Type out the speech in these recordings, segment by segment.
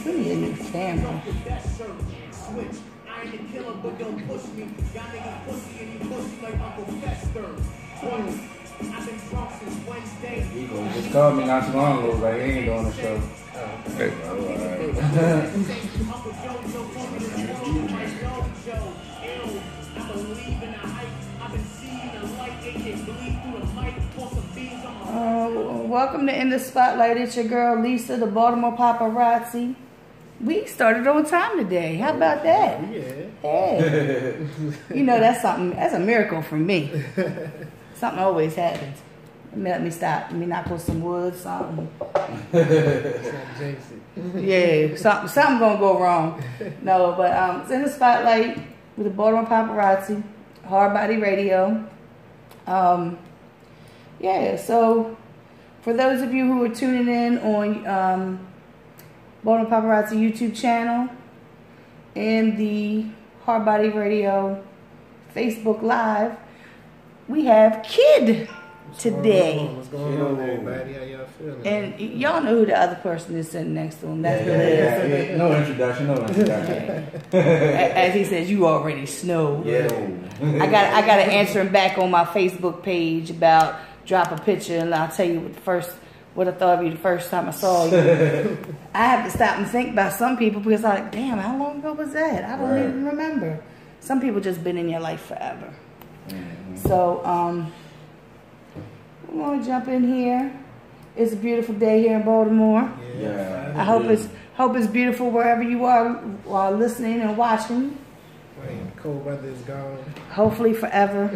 We need a new camera. He just called me not too long ago, like he ain't doing the show. Hey. Welcome to In the Spotlight. It's your girl Lisa, the Baltimore Paparazzi. We started on time today. How about that? Yeah. Hey. You know, that's something. That's a miracle for me. Something always happens. Let me stop. Let me knock on some wood. Something. Yeah. Something gonna go wrong. No, but it's In the Spotlight with the Baltimore Paparazzi, Hard Body Radio. Yeah. So for those of you who are tuning in on Baltimore Paparazzi YouTube channel and the Hard Body Radio Facebook Live, we have Kid today. What's going on, everybody? How y'all feeling? And y'all know who the other person is sitting next to him. That's Yeah. No introduction. As he says, you already snowed. Yeah. I got to answer him back on my Facebook page about drop a picture and I'll tell you what I thought of you the first time I saw you. I have to stop and think about some people because I'm like, damn, how long ago was that? I don't even remember. Some people just been in your life forever. So, we're going to jump in here. It's a beautiful day here in Baltimore. Yeah. I hope it's beautiful wherever you are while listening and watching. Right, cold weather is gone. Hopefully forever.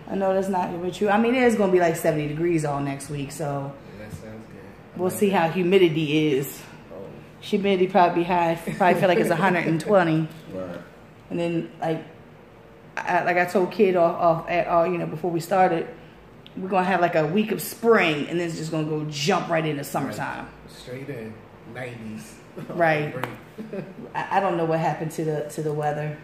I know that's not going to be true. I mean, it's going to be like 70 degrees all next week, so That sounds good. we'll see how humidity is. Humidity probably be high. Probably feel like it's 120. Right. And then, like I told Kid before we started, we're going to have like a week of spring, and then it's just going to go jump right into summertime. Right. Straight in 90s. Right. I don't know what happened to the weather.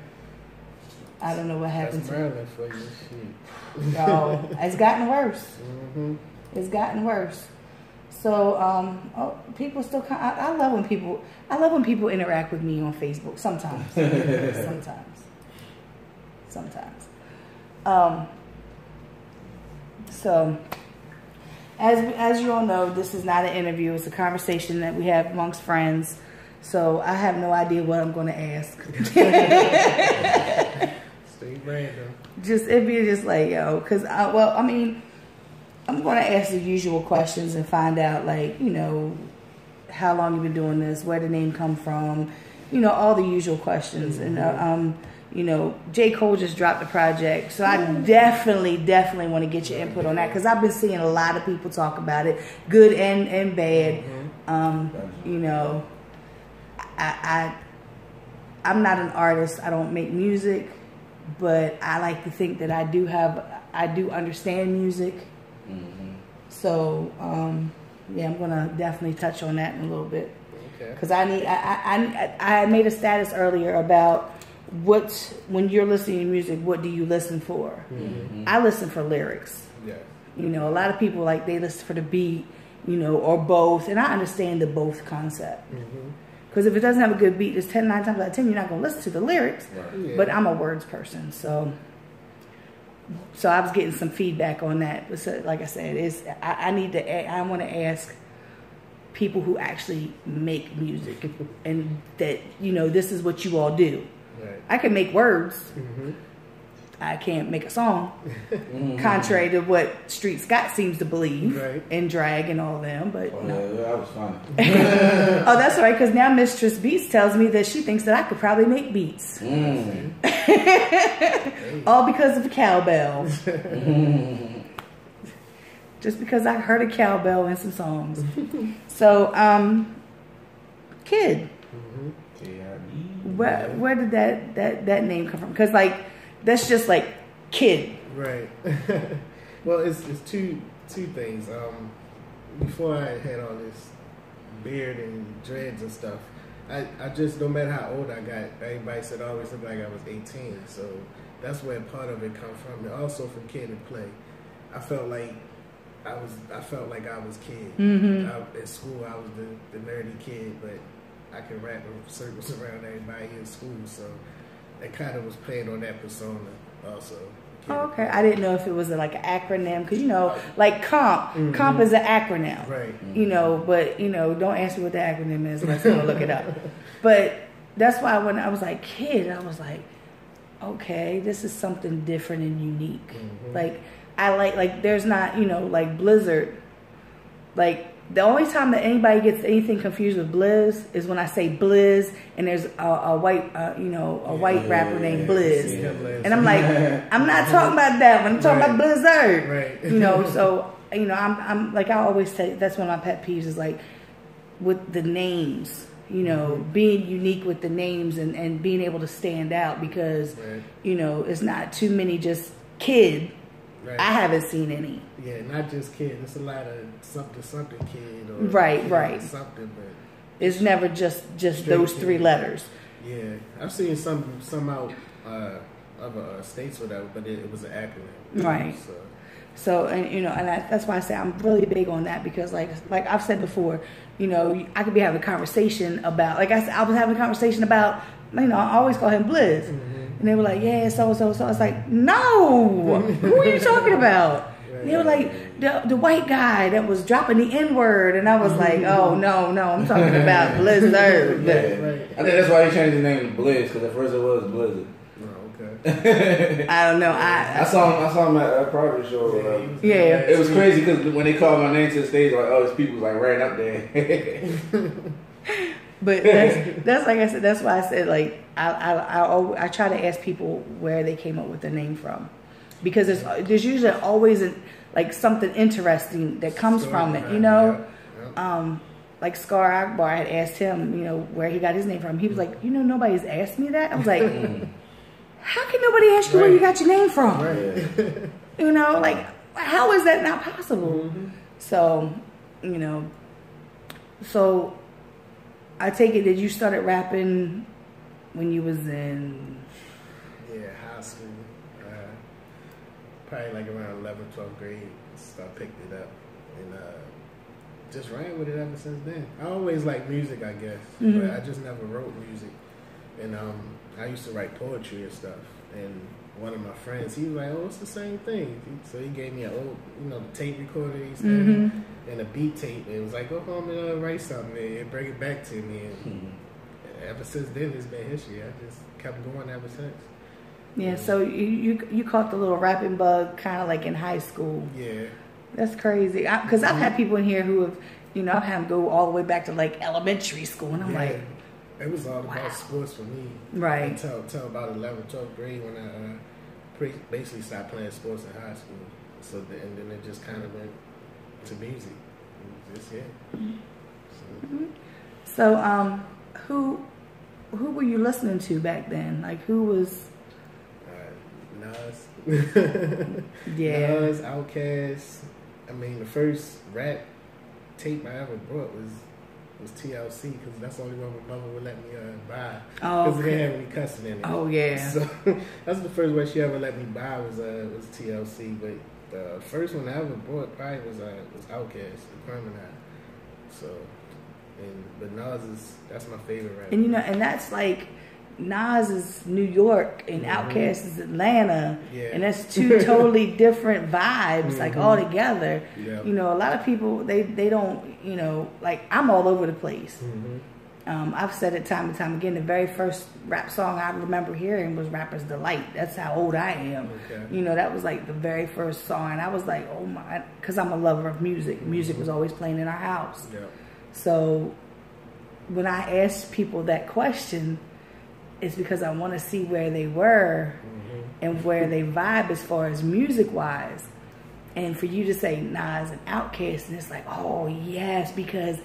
I don't know what happened That's to Maryland for you. Shit. No, it's gotten worse. Mm-hmm. It's gotten worse. So people still I love when people interact with me on Facebook sometimes. Sometimes. So as you all know, this is not an interview. It's a conversation that we have amongst friends. So I have no idea what I'm going to ask. Stay random. It'd be just like, yo, because, I'm going to ask the usual questions and find out, like, you know, how long you've been doing this, where the name come from, you know, all the usual questions. And, you know, J. Cole just dropped the project, so I definitely want to get your input on that, because I've been seeing a lot of people talk about it, good and bad. You know, I'm not an artist. I don't make music, but I like to think that I do understand music. So, yeah, I'm gonna definitely touch on that in a little bit. Okay. Because I made a status earlier about when you're listening to music, what do you listen for? I listen for lyrics. Yeah. You know, a lot of people, like, they listen for the beat, you know, or both, and I understand the both concept. Because if it doesn't have a good beat, it's 9 times out of 10 you're not gonna listen to the lyrics. Right. Yeah. But I'm a words person, so I was getting some feedback on that. So, like I said, I want to ask people who actually make music and that, you know, this is what you all do. Right. I can make words. I can't make a song, contrary to what Street Scott seems to believe, and Drag and all of them. But no. Yeah, that was fun. Oh, that's right, because now Mistress Beats tells me that she thinks that I could probably make beats. All because of cowbell. Just because I heard a cowbell in some songs. So, Kid, where did that name come from? Because, like, that's just like Kid. Right. Well, it's two things. Before I had all this beard and dreads and stuff, I just, no matter how old I got, everybody said I always looked like I was 18. So that's where part of it come from. And also from Kid and Play. I felt like I felt like I was kid. At school, I was the nerdy kid, but I could rap in circles around everybody in school, so it kind of was playing on that persona also. Oh, okay, I didn't know if it was like an acronym, because like comp, comp is an acronym, right? But don't ask me what the acronym is unless I'm gonna look it up. But that's why when I was like kid, I was like, okay, this is something different and unique. Like I like there's not like Blizzard, like. The only time that anybody gets anything confused with Blizz is when I say Blizz and there's a white, white rapper named Blizz. And I'm like, I'm not talking about that one. I'm talking about Blizzard. Right. So, I'm like, I always say, that's one of my pet peeves is like with the names, being unique with the names and being able to stand out because, it's not too many just kid. Right. I haven't seen any. Yeah, not just kid. It's a lot of something kid or right. something, but it's never just those three letters. Yeah, I've seen some out other states or whatever, but it was an acronym. Right. So and that's why I say I'm really big on that because like I've said before, I could be having a conversation about I was having a conversation about I always call him Blizz. And they were like, yeah, so. I was like, no, who are you talking about? And they were like, the white guy that was dropping the N-word. And I was like, oh, no, I'm talking about Blizzard. I think that's why he changed his name to Blizz, because at first it was Blizzard. Oh, okay. I don't know. I saw him at a private show. Yeah. It was crazy because when they called my name to the stage, like, oh, these people like ran up there. But that's like I said. That's why I said like I try to ask people where they came up with the name from, because there's usually always like something interesting that comes from it. Like Scar Akbar, I had asked him, where he got his name from. He was like, nobody's asked me that. I was like, how can nobody ask you where you got your name from? Right. Like how is that not possible? So, so. I take it that you started rapping when you was in... Yeah, high school. Probably like around 11th, 12th grade. So I picked it up and just ran with it ever since then. I always liked music, I guess, but I just never wrote music. And I used to write poetry and stuff. And one of my friends, he was like, oh, it's the same thing. So he gave me an old, the tape recorder and a beat tape. It was like, go home and write something and bring it back to me. And ever since then, it's been history. I just kept going ever since. Yeah, so you caught the little rapping bug kind of like in high school. Yeah. That's crazy. Because I've had people in here who have, I've had them go all the way back to like elementary school. And I'm like... It was all about sports for me. Right. Until about 11th, 12th grade when I basically stopped playing sports in high school. So and then it just kind of went to music. Just So who were you listening to back then? Like who was? Nas. Nas, Outkast. I mean, the first rap tape I ever bought was TLC, because that's the only one my mother would let me buy. Because they didn't have any cussing in it. Oh yeah. So that's the first one she ever let me buy was TLC. But the first one I ever bought probably was Outkast, the Criminal. So, but Nas that's my favorite rapper. And and that's like Nas is New York and Outkast is Atlanta, and that's two totally different vibes, like all together. A lot of people they don't, like I'm all over the place. I've said it time and time again. The very first rap song I remember hearing was Rapper's Delight. That's how old I am. That was like the very first song, and I was like, oh my, because I'm a lover of music. Music was always playing in our house. So when I asked people that question, it's because I want to see where they were and where they vibe as far as music wise. And for you to say Nas and Outkast, and it's like, oh yes, because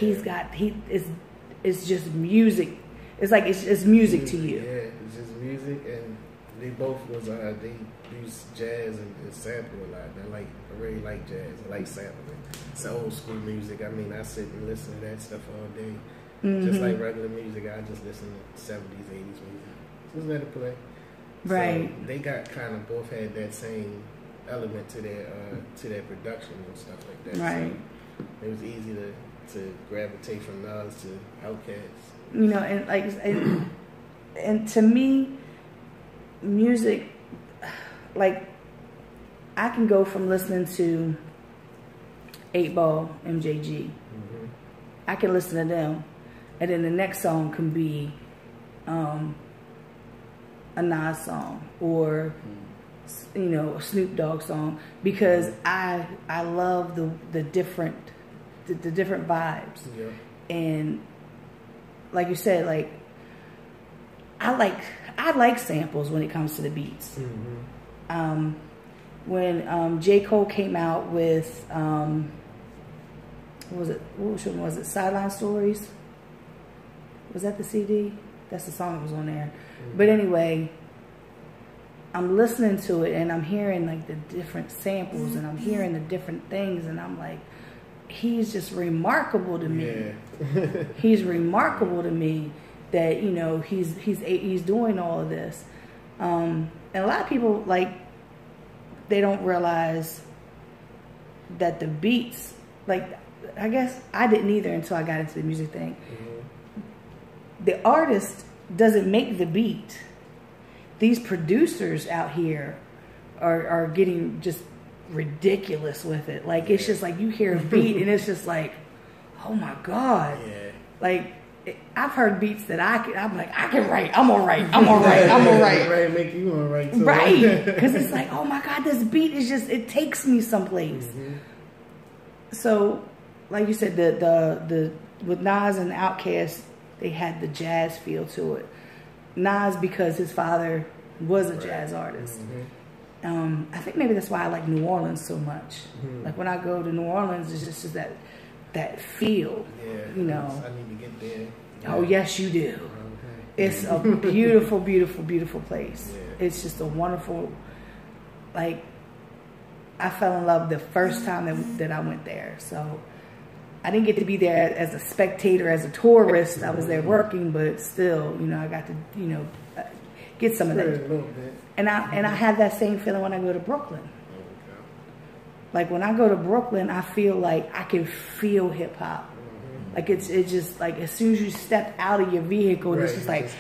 it's just music. It's like it's music to you. Yeah, it's just music, and they both was they use jazz and sample a lot. I really like jazz. I like sampling. It's old school music. I mean, I sit and listen to that stuff all day. Just like regular music, I just listen to 70s, 80s music. Just let it play. Right. So they got kind of both had that same element to their production and stuff like that. Right. So it was easy to gravitate from Nas to Outkast. You know, and like, and to me, music, like, I can go from listening to 8 Ball, MJG. Mm-hmm. I can listen to them, and then the next song can be a Nas song or you know, a Snoop Dogg song, because I love the different vibes. Yeah. And like you said, like I like samples when it comes to the beats. Mm-hmm. When J. Cole came out with what was it? Sideline Stories? Was that the CD? That's the song that was on there. Mm-hmm. But anyway, I'm listening to it and I'm hearing like the different samples and I'm hearing the different things and I'm like, he's just remarkable to me. Yeah. He's remarkable to me that, you know, he's doing all of this. And a lot of people, like, they don't realize that the beats, like, I guess I didn't either until I got into the music thing. Mm-hmm. The artist doesn't make the beat. These producers out here are getting just ridiculous with it. Like, it's just like you hear a beat and it's just like, oh my God. Yeah. Like, I've heard beats that I'm like, I can write. I'm all right. I'm all right. I'm all right. Right, make you all right too. Right. Because it's like, oh my God, this beat is just, it takes me someplace. Mm-hmm. So, like you said, the with Nas and Outkast, they had the jazz feel to it. Nas, because his father was a jazz artist. Mm-hmm. I think maybe that's why I like New Orleans so much. Mm-hmm. Like when I go to New Orleans, it's just that feel. Yeah. You know. I need to get there. Oh yes, you do. Okay. It's a beautiful, beautiful, beautiful place. Yeah. It's just a wonderful. Like, I fell in love the first time that I went there. So I didn't get to be there as a spectator, as a tourist. I was there working, but still, you know, I got to, you know, get some of that. A little bit. And I have that same feeling when I go to Brooklyn. Okay. Like when I go to Brooklyn, I feel like I can feel hip hop. Mm-hmm. Like it's just like as soon as you step out of your vehicle, Right, it's just like, just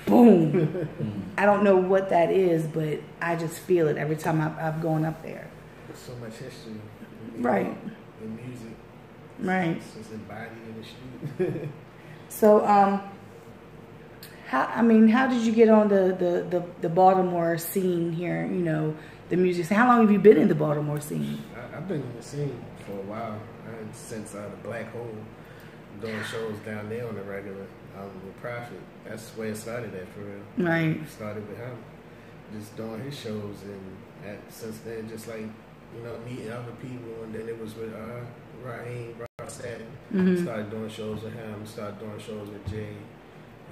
boom. I don't know what that is, but I just feel it every time I've gone up there. There's so much history. Right. In music. Right. It's just embodied in the street. So, how did you get on the Baltimore scene here? You know, the music scene. How long have you been in the Baltimore scene? I've been in the scene for a while, since the Black Hole, doing shows down there on the regular with Prophet. That's where it started at, for real. Right. It started with him, just doing his shows, and since then, just like, you know, meeting other people, and then it was with Raheem Rossad. Mm-hmm. Started doing shows with him. Started doing shows with Jay,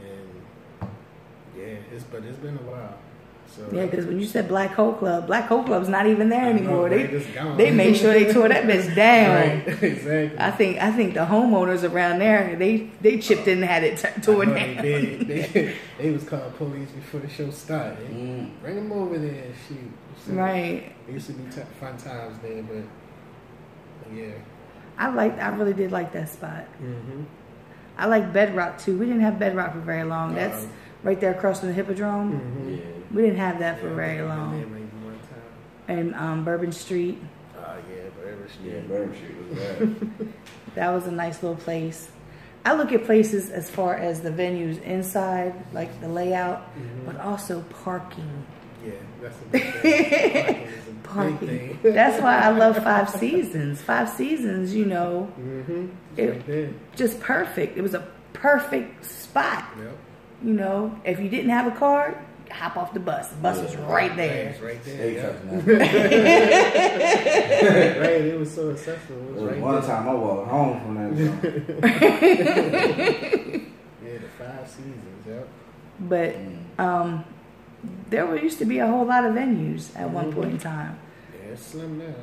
and yeah, it's been a while. So Yeah, because when you said Black Hole Club's not even there anymore. They just gone. They made sure they tore that bitch down. Right, exactly. I think the homeowners around there they chipped in and had it torn down. They was calling police before the show started. Bring them over there, shoot. So Right. It used to be fun times there, but yeah. I really did like that spot. Mm-hmm. I like Bedrock too. We didn't have Bedrock for very long. That's right there across from the Hippodrome. Mm-hmm. Yeah. We didn't have that for very long. Maybe one time. And Bourbon Street. Yeah, Bourbon Street. Yeah, Bourbon Street was bad. That was a nice little place. I look at places as far as the venues inside, like the layout, but also parking. Yeah, that's a big thing. Parking. Is a big thing. That's why I love Five Seasons. Five Seasons, you know, Right there. just perfect. It was a perfect spot. Yep. You know, if you didn't have a car, hop off the bus. The bus was right there. It's right there. Hey, Yeah. Right, it was so accessible. It was right one there. time I walked home from that. Yeah, the Five Seasons. Yep. But there used to be a whole lot of venues at one point in time. Yeah, it's slim now.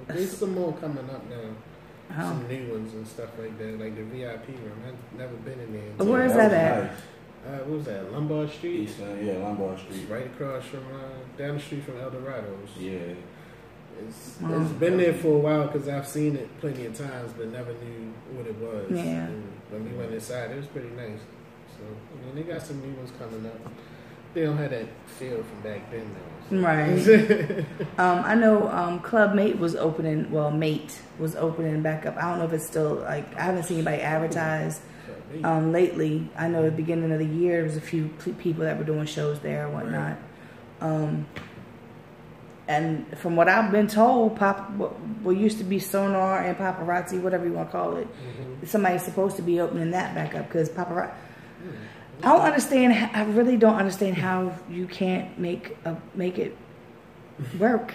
There's some more coming up now. Some new ones and stuff like that, like the VIP room. I've never been in there. Where is that at? Nice. What was that? Lombard Street? Yeah, Lombard Street. It's right across from, down the street from Eldorado's. Yeah. It's been there for a while because I've seen it plenty of times, but never knew what it was. Yeah. And when we went inside, it was pretty nice. So, I mean, they got some new ones coming up. They don't have that feel from back then, though. So. Right. I know Club Mate was opening. Well, Mate was opening back up. I don't know if it's still like I haven't seen anybody advertise lately. I know at the beginning of the year there was a few people that were doing shows there and whatnot. Right. And from what I've been told, what used to be Sonar and Paparazzi, whatever you want to call it, somebody's supposed to be opening that back up because Paparazzi. I don't understand. I really don't understand how you can't make it work.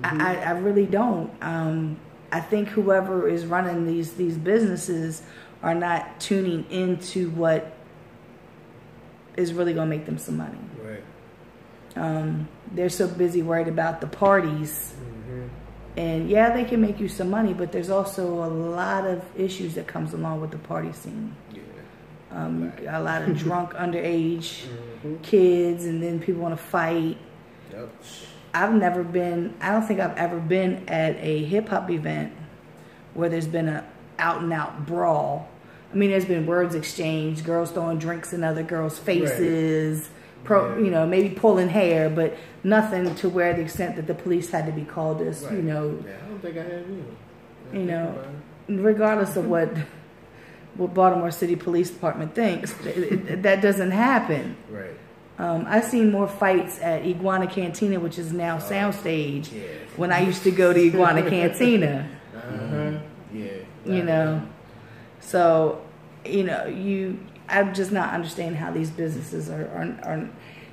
I really don't. I think whoever is running these businesses are not tuning into what is really going to make them some money. Right. They're so busy worried about the parties. And yeah, they can make you some money, but there's also a lot of issues that comes along with the party scene. Yeah. A lot of drunk underage kids, and then people want to fight. Yep. I don't think I've ever been at a hip hop event where there's been a out and out brawl. I mean, there's been words exchanged, girls throwing drinks in other girls' faces, maybe pulling hair, but nothing to where the extent that the police had to be called as, Yeah, I don't think I have either. Regardless of what Baltimore City Police Department thinks, that doesn't happen. Right. I've seen more fights at Iguana Cantina, which is now Soundstage, when I used to go to Iguana Cantina. Yeah. So, I'm just not understanding how these businesses are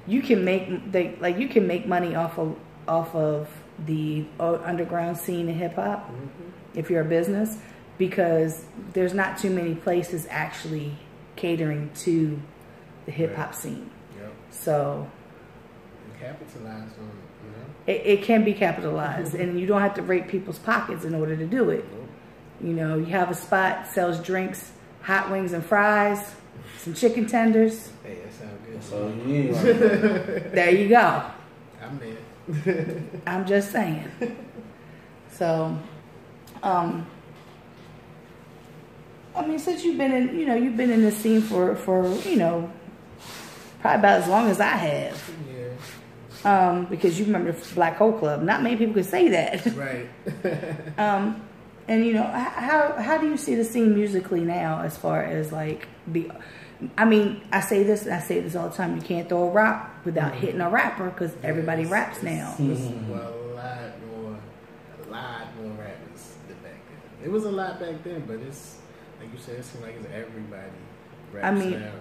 you can make money off of the underground scene in hip hop if you're a business, because there's not too many places actually catering to the hip hop scene. Yep. So capitalize on it, it can be capitalized, and you don't have to rape people's pockets in order to do it. Nope. You have a spot, sells drinks, hot wings and fries, some chicken tenders. Hey, that sounds good. So you need There you go. I'm there. I'm just saying. So, I mean, since you've been in this scene for probably about as long as I have. Yeah. Because you remember Black Hole Club. Not many people could say that. Right. And how do you see the scene musically now, as far as like I say this all the time. You can't throw a rock without hitting a rapper, because everybody raps now. Well, a lot more rappers than back then. It was a lot back then, but it's like you said, it seems like it's everybody raps now.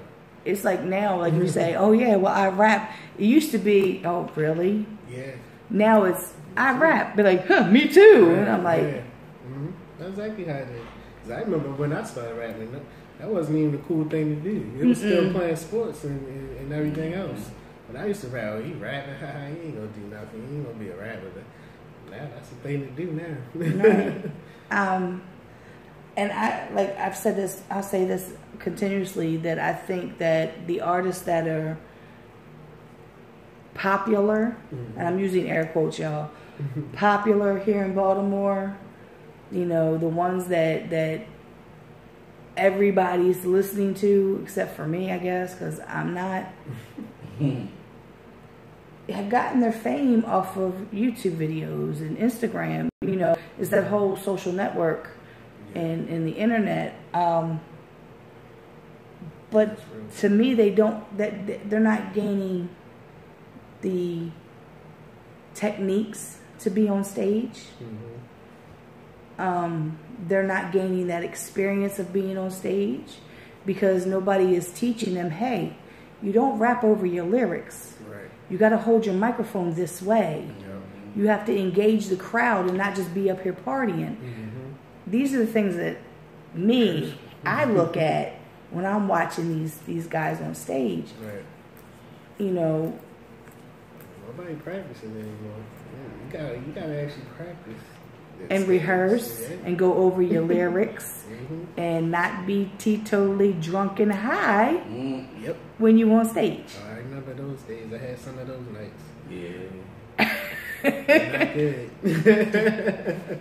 It's like now, like you say, oh yeah, well I rap. It used to be, oh really? Yeah. Now it's I rap, but like, huh, me too. Right. And I'm like, that's exactly how it is. 'Cause I remember when I started rapping, that wasn't even a cool thing to do. It was still playing sports and everything else. But I used to rap, he rapping, he ain't gonna do nothing. He ain't gonna be a rapper. But now that's the thing to do now. Right. And I've said this, I'll say this continuously, that I think that the artists that are popular, and I'm using air quotes, y'all, popular here in Baltimore, the ones that everybody's listening to, except for me, I guess, because I'm not, have gotten their fame off of YouTube videos and Instagram. It's that whole social network and the internet. But to me, they're not gaining the techniques to be on stage. They're not gaining that experience of being on stage, because nobody is teaching them, hey, you don't rap over your lyrics. Right. You got to hold your microphone this way. Yeah. You have to engage the crowd and not just be up here partying. These are the things that I look at when I'm watching these guys on stage. Right. Nobody practicing anymore. You gotta actually practice. And rehearse and go over your lyrics and not be teetotally drunk and high when you on stage. I remember those days. I had some of those nights. Yeah. Not good.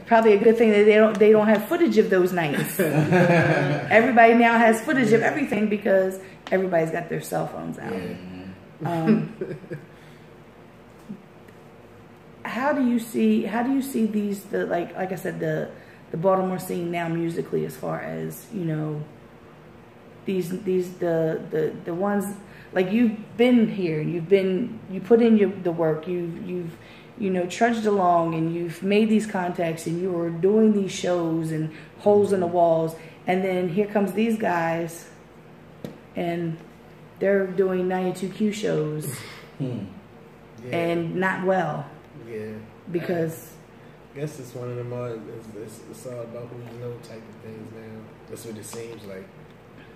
Probably a good thing that they don't have footage of those nights. Everybody now has footage of everything because everybody's got their cell phones out. Yeah. How do you see these like I said, the Baltimore scene now musically, as far as, you know, the ones, like, you've been here, you put in the work, you've you know, trudged along, and you've made these contacts, and you were doing these shows and holes in the walls, and then here comes these guys, and they're doing 92Q shows, and not well. Yeah. Because I guess it's one of them all, it's all about who you know type of things now. That's what it seems like.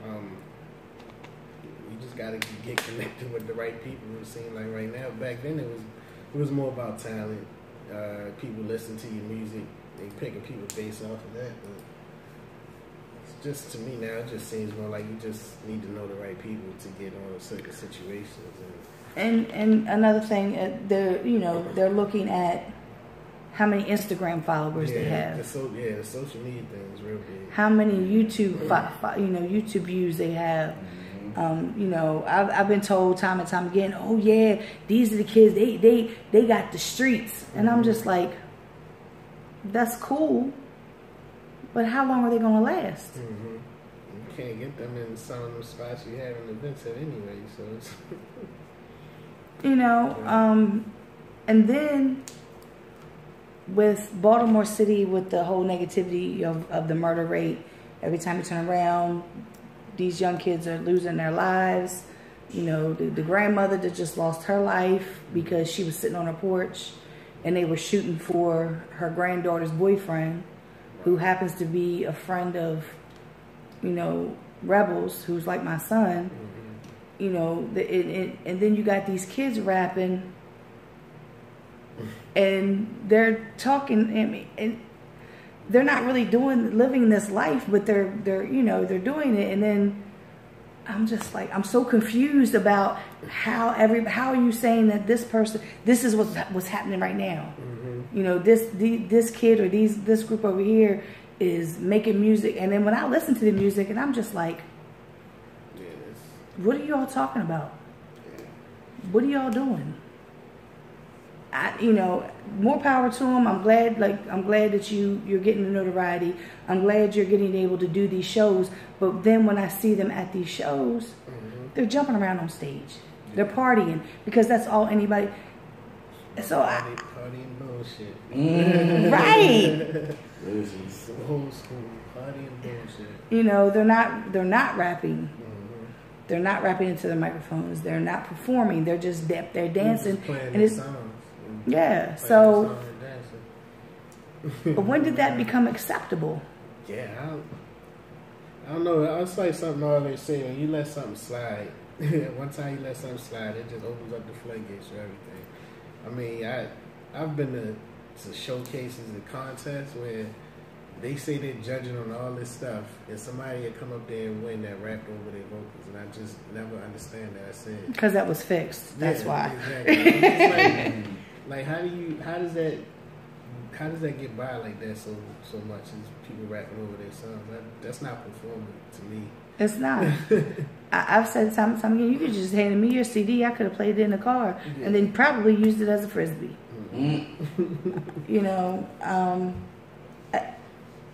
You just gotta get connected with the right people. It seems like right now. Back then it was more about talent. People listen to your music, they picking people based off of that. But it's just, to me now, it just seems more like you just need to know the right people to get on certain situations. And another thing, they're looking at how many Instagram followers they have. The social media thing is real big. How many YouTube YouTube views they have. You know, I've been told time and time again, oh yeah, these are the kids, they got the streets. And I'm just like, that's cool, but how long are they gonna last? You can't get them in some of them spots you have in events at anyway, so it's you know, and then with Baltimore City, with the whole negativity of the murder rate, every time you turn around, these young kids are losing their lives. You know, the grandmother that just lost her life because she was sitting on her porch and they were shooting for her granddaughter's boyfriend, who happens to be a friend of, you know, rebels, who's like my son. You know, and then you got these kids rapping, and they're talking, and they're not really living this life, but they're doing it. And then I'm just like, I'm so confused about how are you saying that this is what's happening right now? You know, this kid or this group over here is making music, and then when I listen to the music, and I'm just like, what are y'all talking about? What are y'all doing? You know, more power to them. I'm glad that you're getting the notoriety. I'm glad you're getting able to do these shows. But then when I see them at these shows, they're jumping around on stage. They're partying, because that's all anybody. So partying bullshit. Right. Old school partying bullshit. You know, they're not rapping. They're not rapping into the microphones. They're not performing. They're just they're dancing. And it's songs. Yeah. So, but when did that become acceptable? Yeah, I don't know. It's like something I always say: when you let something slide, one time you let something slide, it just opens up the floodgates for everything. I mean, I've been to showcases and contests where they say they're judging on all this stuff, and somebody had come up there and win that rapped over their vocals, and I just never understand that. I said, because that was fixed. That's why. Exactly. like how does that get by like that so much as people rapping over their songs? That's not performing to me. It's not. I've said time and time again, you could just handed me your CD. I could have played it in the car and then probably used it as a frisbee. You know.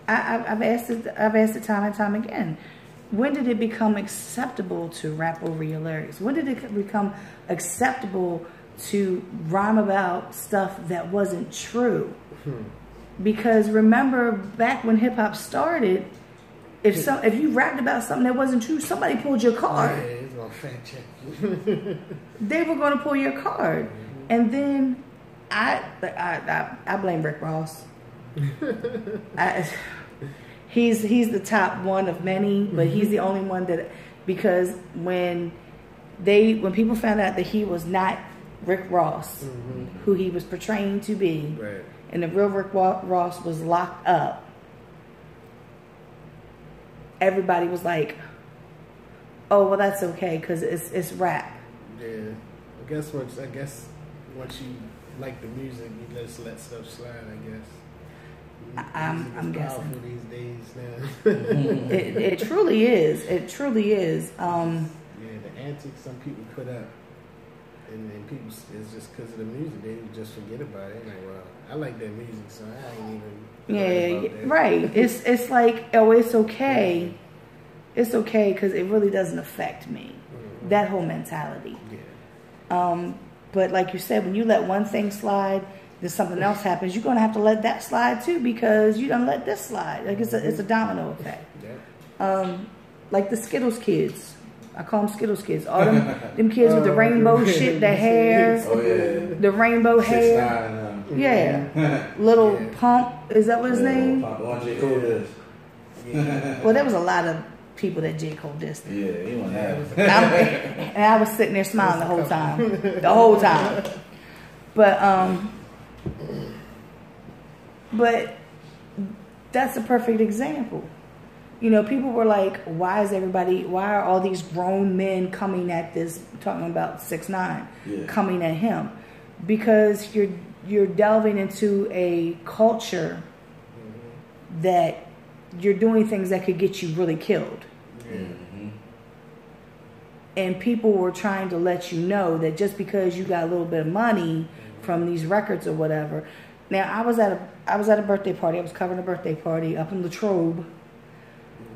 I've asked it time and time again. When did it become acceptable to rap over your lyrics? When did it become acceptable to rhyme about stuff that wasn't true? Because remember, back when hip hop started, if you rapped about something that wasn't true, somebody pulled your card. Yeah, it's gonna fact check. They were going to pull your card, and then I blame Rick Ross. He's the top one of many, but he's the only one that, because when people found out that he was not Rick Ross, who he was portraying to be, right, and the real Rick Ross was locked up, everybody was like, oh well, that's okay because it's rap. Yeah, I guess once you like the music, you just let stuff slide, I guess. I'm guessing. Powerful these days now. It truly is. It truly is. Yeah, the antics some people put up, and people, it's just because of the music. They just forget about it. Like, well, I like that music, so I ain't even. Yeah, right. It's like, oh, it's okay. It's okay because it really doesn't affect me. Mm-hmm. That whole mentality. Yeah. But like you said, when you let one thing slide, then something else happens. You're gonna have to let that slide too because you don't let this slide. Like it's a domino effect. Yeah. Like the Skittles kids. I call them Skittles kids. All them kids with the rainbow shit, the hair, the rainbow hair. 6ix9ine, yeah. Little Pump. Is that what his name? Pump. The one J. Cole does. Well, there was a lot of people that J. Cole dissed. Yeah, he won't have. And I was sitting there smiling the whole time. The whole time. But that's a perfect example. You know, people were like, why are all these grown men coming at this, talking about 6ix9ine, coming at him? Because you're delving into a culture that you're doing things that could get you really killed. Mm-hmm. And people were trying to let you know that just because you got a little bit of money from these records or whatever. Now, I was at a birthday party. I was covering a birthday party up in Latrobe.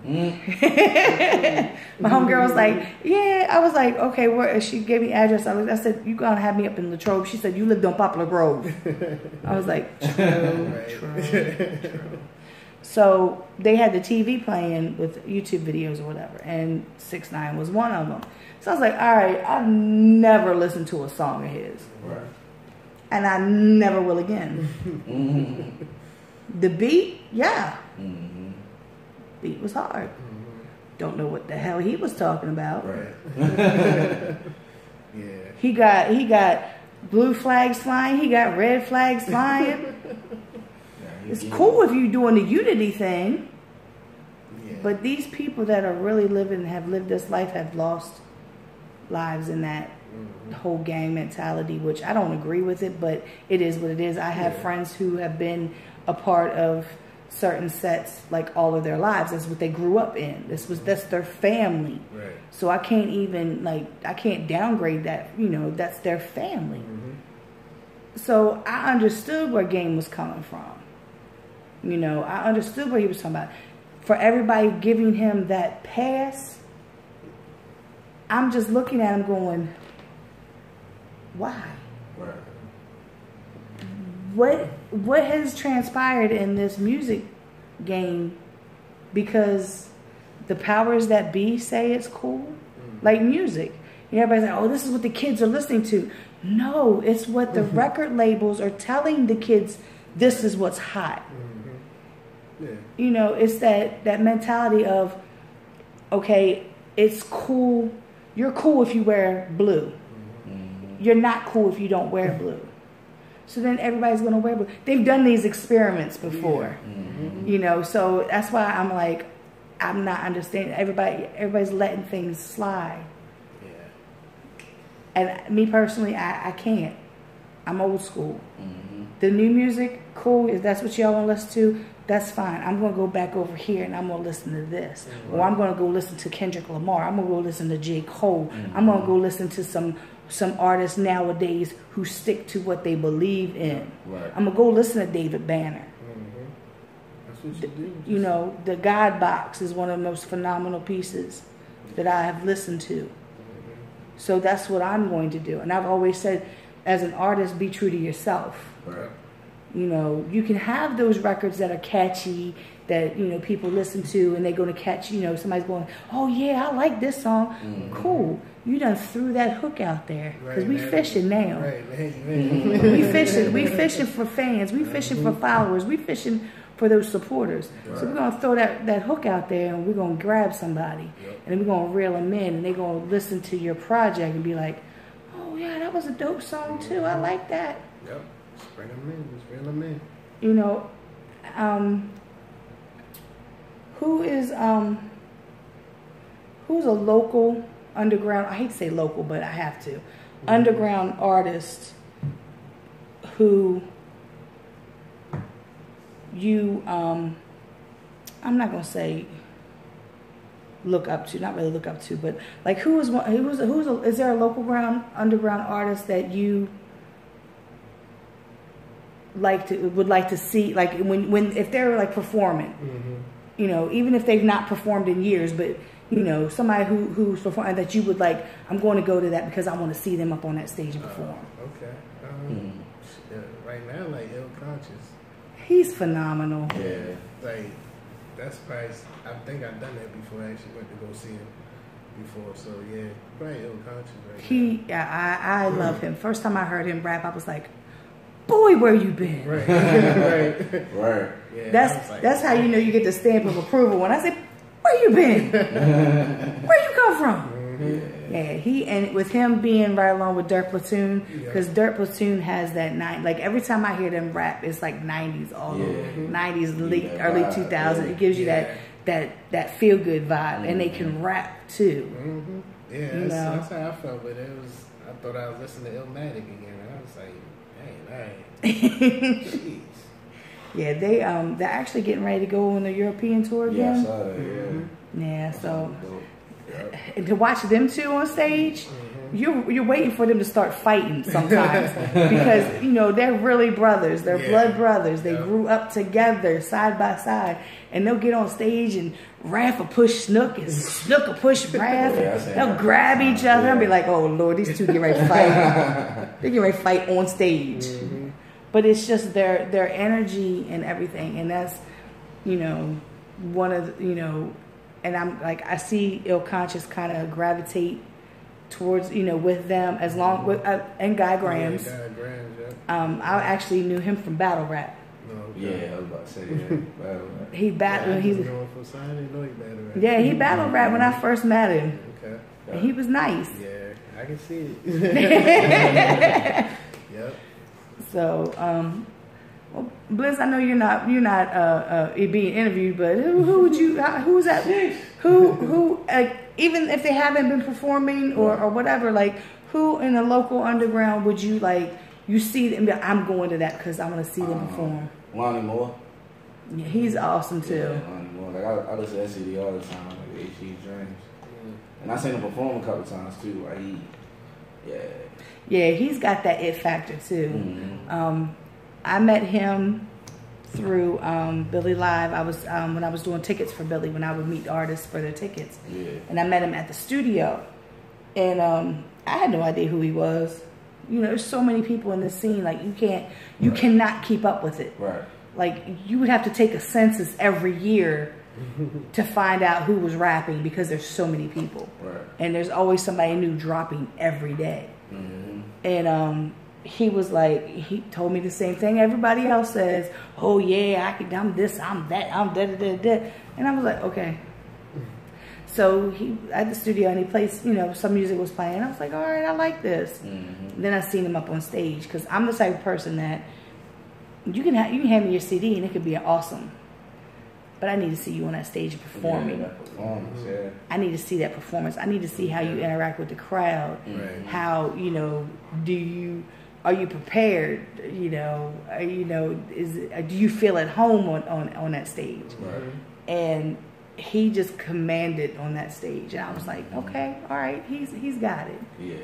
Mm-hmm. My homegirl was like, yeah. I was like, okay, where? She gave me address. I said, you gonna have me up in Latrobe? She said, you lived on Poplar Grove. I was like, true. So they had the TV playing with YouTube videos or whatever, and 6ix9ine was one of them. So I was like, all right, I've never listened to a song of his. Right. And I never will again. Mm-hmm. The beat, yeah. Mm-hmm. Beat was hard. Mm-hmm. Don't know what the hell he was talking about. Right. Yeah. He got blue flags flying. He got red flags flying. It's cool if you're doing the unity thing. Yeah. But these people that are really have lived this life, have lost lives in that whole gang mentality, which I don't agree with it, but it is what it is. I have friends who have been a part of certain sets like all of their lives. That's what they grew up in. That's their family. Right. So I can't even I can't downgrade that. You know, that's their family. Mm-hmm. So I understood where Game was coming from. You know, I understood what he was talking about. For everybody giving him that pass, I'm just looking at him going, why? Right. What has transpired in this music game? Because the powers that be say it's cool, like music. You know, everybody's like, oh, this is what the kids are listening to. No, it's what the record labels are telling the kids. This is what's hot. Yeah. You know, it's that mentality of, okay, it's cool. You're cool if you wear blue. Mm-hmm. You're not cool if you don't wear blue. So then everybody's going to wear blue. They've done these experiments before. Mm-hmm. You know, so that's why I'm like, I'm not understanding. Everybody's letting things slide. Yeah. And me personally, I can't. I'm old school. Mm-hmm. The new music, cool. If that's what y'all want to listen to, that's fine. I'm going to go back over here and I'm going to listen to this. Mm-hmm. Or I'm going to go listen to Kendrick Lamar. I'm going to go listen to J. Cole. Mm-hmm. I'm going to go listen to some artists nowadays who stick to what they believe in. Right. I'm going to go listen to David Banner. Mm-hmm. That's what you do. You know, the God Box is one of the most phenomenal pieces that I have listened to. Mm-hmm. So that's what I'm going to do. And I've always said, as an artist, be true to yourself. Right. You know, you can have those records that are catchy, that, you know, people listen to, and they're going to catch, you know, somebody's going, oh, yeah, I like this song. Mm-hmm. Cool. You done threw that hook out there. Because we fishing now. Right. We fishing for fans. We fishing for followers. We fishing for those supporters. Right. So we're going to throw that hook out there, and we're going to grab somebody. Yep. And then we're going to reel them in, and they're going to listen to your project and be like, oh, yeah, that was a dope song, too. I like that. Yep. Bring them in. Just reel them in. You know, who's a local underground, I hate to say local, but I have to, underground artist who you, I'm not gonna say look up to, not really look up to, but like is there a local underground artist that you would like to see, like when if they're like performing, you know, even if they've not performed in years, but you know, somebody who's performing that you would like, I'm going to go to that because I want to see them up on that stage and perform. Okay. Right now, like Ill Conscious. He's phenomenal. Yeah. Like, that's probably, I think I've done that before. I actually went to go see him before. So, yeah, probably Ill Conscious right now. I love him. First time I heard him rap, I was like, boy, where you been? Right. Right. Yeah, That's how you know you get the stamp of approval. When I say, where you been? Where you come from? Yeah, and with him being right along with Dirt Platoon, because Dirt Platoon has that like every time I hear them rap, it's like 90s all over, 90s, early 2000s. It gives you that feel good vibe, and they can rap too. Yeah, that's how I felt. But I thought I was listening to Illmatic again, and I was like, dang, jeez. Yeah, they're actually getting ready to go on the European tour again. Yeah, I saw that. Yeah, so. And to watch them two on stage, you're waiting for them to start fighting sometimes because you know they're really brothers, they're blood brothers. They grew up together side by side, and they'll get on stage and Raph will push Snook and Snook will push Raph. They'll grab each other and be like, "Oh Lord, these two get ready to fight." They get ready to fight on stage, but it's just their energy and everything, and that's one of the, And I'm like, I see Ill Conscious kind of gravitate towards, with them as long with and Guy Grams. Yeah, Guy Grams, yeah. I actually knew him from battle rap. Yeah, I was about to say battle rap. He battled. He battle rap. Yeah, he battled rap when I first met him. Okay. And he was nice. Yeah, I can see it. Yep. So, well, Bliss, I know you're not being interviewed, but who would you? Who's that? Who? Even if they haven't been performing or whatever, like who in the local underground would you like? You see them? I'm going to that because I want to see them perform. Lonnie Moore. Yeah, he's awesome too. Yeah, Lonnie Moore. Like I listen to SCD all the time, like HG Dreams, and I seen him perform a couple times too. Like yeah, he's got that it factor too. I met him through Billy Live. I was when I was doing tickets for Billy, when I would meet artists for their tickets. Yeah. And I met him at the studio. And I had no idea who he was. There's so many people in this scene, like you cannot keep up with it. Right. Like you would have to take a census every year to find out who was rapping because there's so many people. Right. And there's always somebody new dropping every day. And he was like, he told me the same thing everybody else says. Oh yeah, I'm this, I'm that, I'm da. And I was like, okay. So he at the studio and he plays, some music was playing. I was like, all right, I like this. Then I seen him up on stage because I'm the type of person that you can hand me your CD and it could be awesome, but I need to see you on that stage performing. I need to see that performance. I need to see how you interact with the crowd. Right. How are you prepared? Do you feel at home on that stage? Right. And he just commanded on that stage, and I was like, okay, all right, he's got it. Yeah.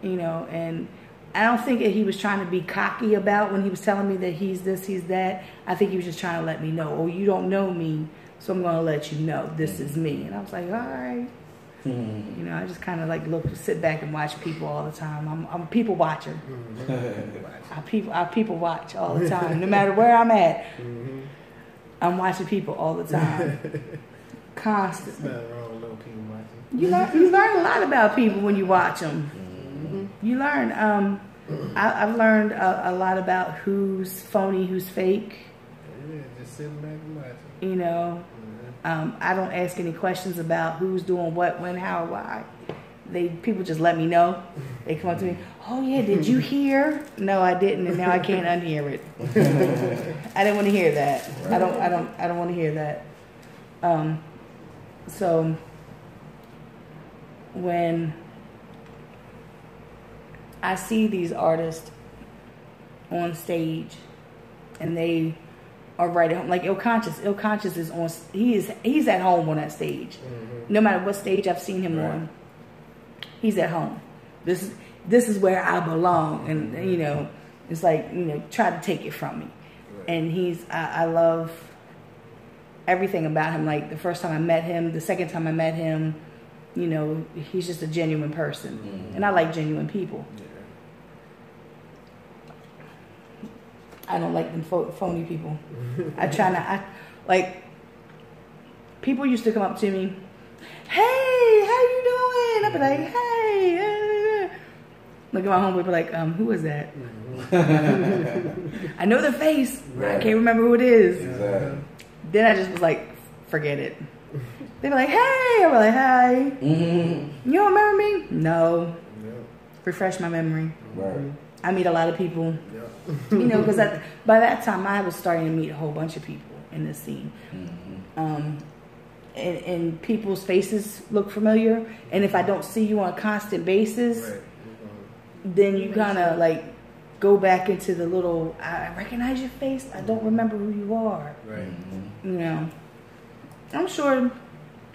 And I don't think that he was trying to be cocky about when he was telling me that he's this, he's that. I think he was just trying to let me know, oh, you don't know me, so I'm going to let you know this is me. And I was like, all right. I just kind of like sit back and watch people all the time. I'm a people watcher. I people watch all the time, no matter where I'm at. I'm watching people all the time, constantly. It's not wrong, no people watching. You learn a lot about people when you watch them. You learn. I've learned a lot about who's phony, who's fake. Yeah, just sitting back and watching. I don't ask any questions about who's doing what, when, how, why. People just let me know. They come up to me, oh yeah, did you hear? No, I didn't, and now I can't unhear it. I didn't want to hear that. Right. I don't want to hear that. So when I see these artists on stage, and they are right at home. Like Ill Conscious is on. He's at home on that stage. No matter what stage I've seen him on, he's at home. This is where I belong, and you know, it's like, you know, try to take it from me. And I love everything about him. Like the first time I met him, the second time I met him, you know, he's just a genuine person, and I like genuine people. I don't like them phony people. I try not. Like, people used to come up to me, "Hey, how you doing?" I'd be like, "Hey." Look at my homeboy, be like, "Who is that?" I know the face, but I can't remember who it is. Exactly. Then I just was like, forget it. They be like, "Hey," I be like, "Hi." You don't remember me? No. Refresh my memory. Right. I meet a lot of people. You know, because by that time I was starting to meet a whole bunch of people in this scene. And people's faces look familiar. And if I don't see you on a constant basis, then you kind of like go back into the little, I recognize your face, I don't remember who you are. You know, I'm sure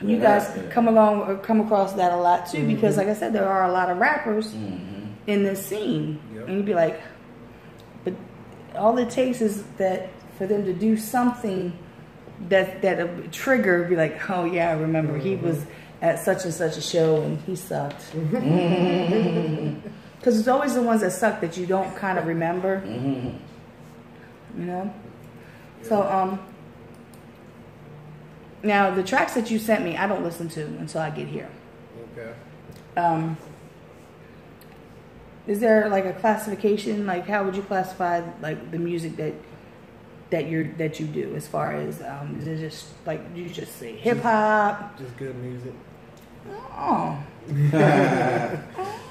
you guys come across that a lot too, because like I said, there are a lot of rappers in this scene. And you'd be like, but all it takes is that for them to do something that a trigger, be like, "Oh yeah, I remember he was at such and such a show and he sucked." Because it's always the ones that suck that you don't kind of remember. You know? So now the tracks that you sent me, I don't listen to until I get here. Okay. Is there like a classification? Like, how would you classify like the music that you do, as far as is it just like, you just say hip hop? Just good music. Oh.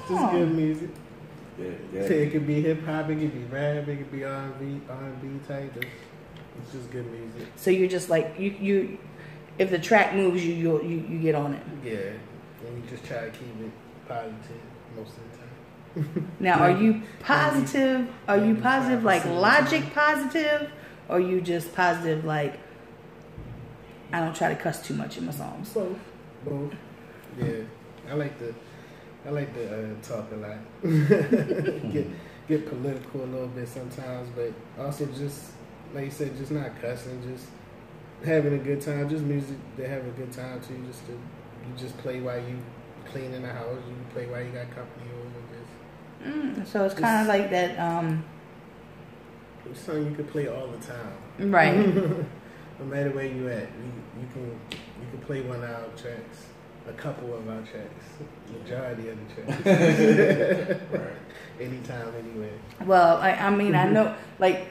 Just good music. Yeah. It could be hip hop, it could be rap, it could be R&B type. It's just good music. So you're just like, you if the track moves you get on it. Yeah, and you just try to keep it positive most of the time. Now, are you positive? Are you positive like logic positive, or are you just positive like, I don't try to cuss too much in my songs? Both. Yeah, I like to talk a lot. get political a little bit sometimes, but also just like you said, just not cussing, just having a good time. Just music to have a good time too. You just play while you cleaning the house. You play while you got company over. So it's kind of like that. It's something you could play all the time. Right. No matter where you at, you can play one of our tracks, a couple of our tracks, majority of the tracks. Anytime, anywhere. Well, I mean, I know, like,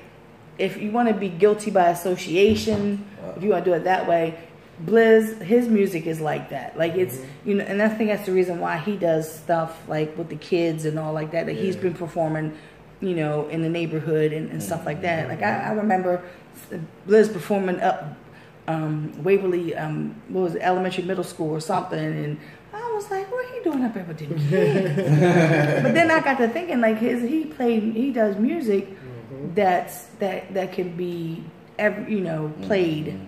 if you want to be guilty by association, if you want to do it that way, Blizz, his music is like that. Like, it's, you know, and I think that's the reason why he does stuff like with the kids and all like that, that he's been performing, you know, in the neighborhood and stuff like that. Like, I remember Blizz performing up Waverly, what was it, elementary, middle school or something, and I was like, what he doing up there with them kids? But then I got to thinking, like, he does music that can be, you know, played.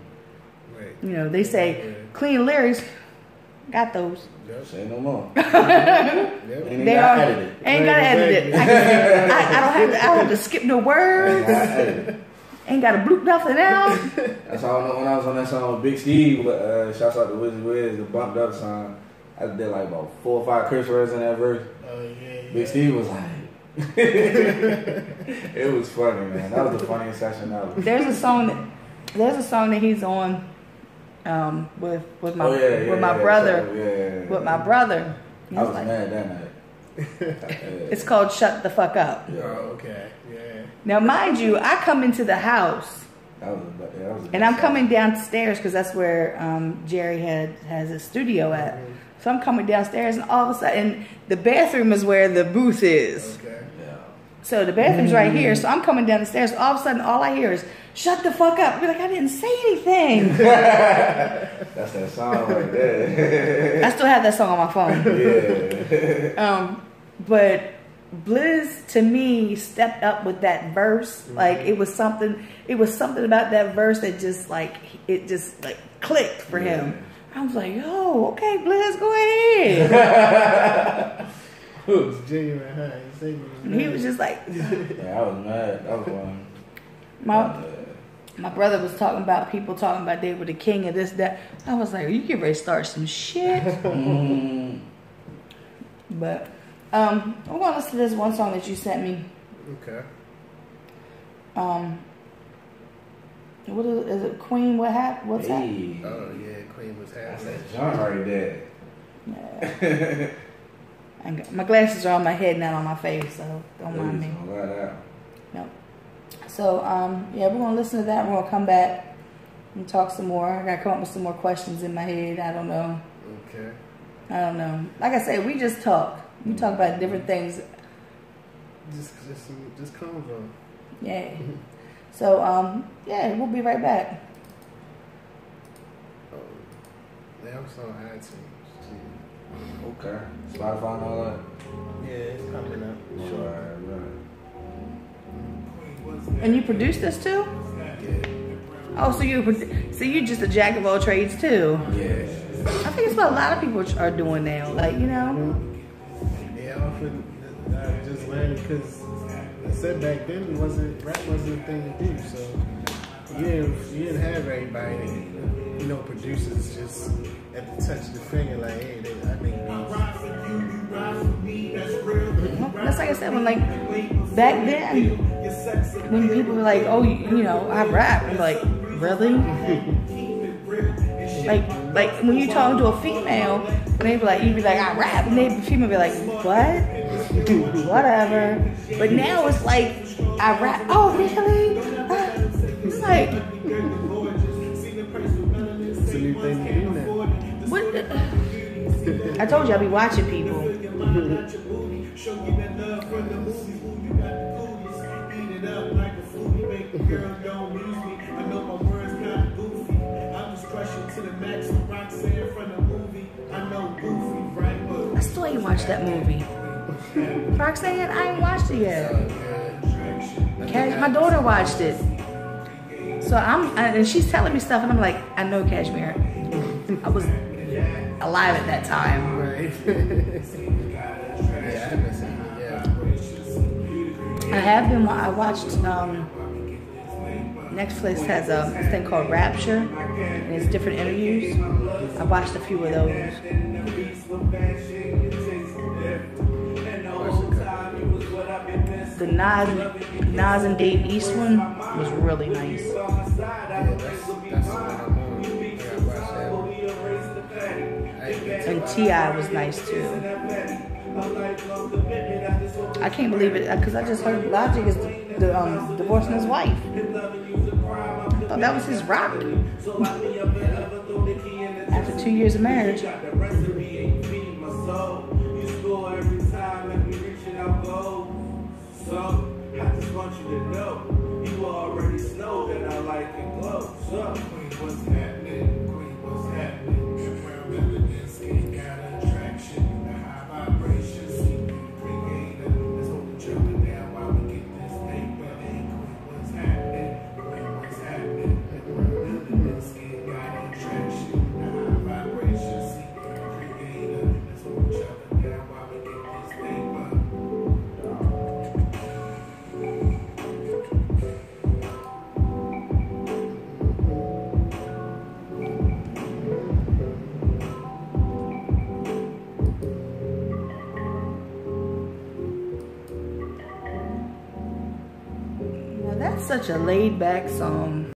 You know, they say clean lyrics, got those. Say no more. They ain't gotta edit it. I don't have to skip no words. Ain't gotta bloop nothing out. That's how I know when I was on that song with Big Steve. Shouts out to Wizzy Wiz, the bumped up song. I did like about 4 or 5 curse words in that verse. Big Steve was like, it was funny, man. That was the funniest session ever. There's a song that he's on with my brother. With my brother. I was mad that night. It's called Shut the Fuck Up. Oh, okay. Yeah. Now, mind you, I come into the house, and I'm coming downstairs because that's where Jerry has his studio at. So I'm coming downstairs, and all of a sudden, the bathroom is where the booth is. Okay. Yeah. So the bathroom's right here. So I'm coming down the stairs. All of a sudden, all I hear is "Shut the fuck up." I'll be like, I didn't say anything. That's that song right there. I still have that song on my phone. Yeah. But Blizz to me stepped up with that verse. Like it was something about that verse that just like clicked for him. I was like, yo, okay, Blizz, go ahead. It was genuine, huh? He was just like, yeah, I was mad. That was one. My brother was talking about people talking about they were the king of this, that. I was like, you get ready to start some shit. But I'm gonna listen to this one song that you sent me. Okay. What is it? Queen? What's Hey. happening? Oh yeah, Queen was That's happy. that John right there. Yeah. My glasses are on my head, not on my face, so don't mind me. No. So yeah, we're gonna listen to that. We're gonna come back and talk some more. I gotta come up with some more questions in my head. I don't know. Okay. I don't know. Like I said, we just talk. We talk about different things. Just convo. Yeah. So yeah, we'll be right back. Oh, that was on iTunes too. Okay. Spotify and all that? Yeah, it's coming up. Sure. Right. And you produce this too? Yeah. Oh, so you just a jack of all trades too? Yeah. I think it's what a lot of people are doing now. Like, you know. Yeah, often just learning because I said back then rap wasn't a thing to do. So you didn't have everybody, producers just at the touch of the finger like, hey, I think That's like I said, when like back then, when people were like, oh, I rap, I'm like, really? like when you talk to a female, they be like, you'd be like, I rap, and the female be like, what? Whatever. But now it's like, I rap. Oh, really? It's like, it's a new thing to do now. what? I told you I be watching people. I still ain't watched that movie. Roxanne, I ain't watched it yet. My daughter watched it. So and she's telling me stuff, and I'm like, I know Kashmir. I was alive at that time. Right. I have been. I watched. Netflix has a thing called Rapture, and it's different interviews. I watched a few of those. The Nas and Dave East one was really nice. Yeah, that's what I'm on. And T.I. was nice too. I can't believe it because I just heard Logic is divorcing his wife. I thought that was his rock. After 2 years of marriage. So, I just want you to know, you already know that I like it glow. So, Queen, what's happening? Queen, what's happening? Trip around evidence, ain't got attraction. The high vibrations, see me creator. Let's hold the jumping down while we get this paper. Hey, Queen, what's happening? Queen, what's happening? Trip around evidence, ain't got attraction. The high vibrations, see me creator. Let's hold the jumping down while we get this paper. Now that's such a laid back song.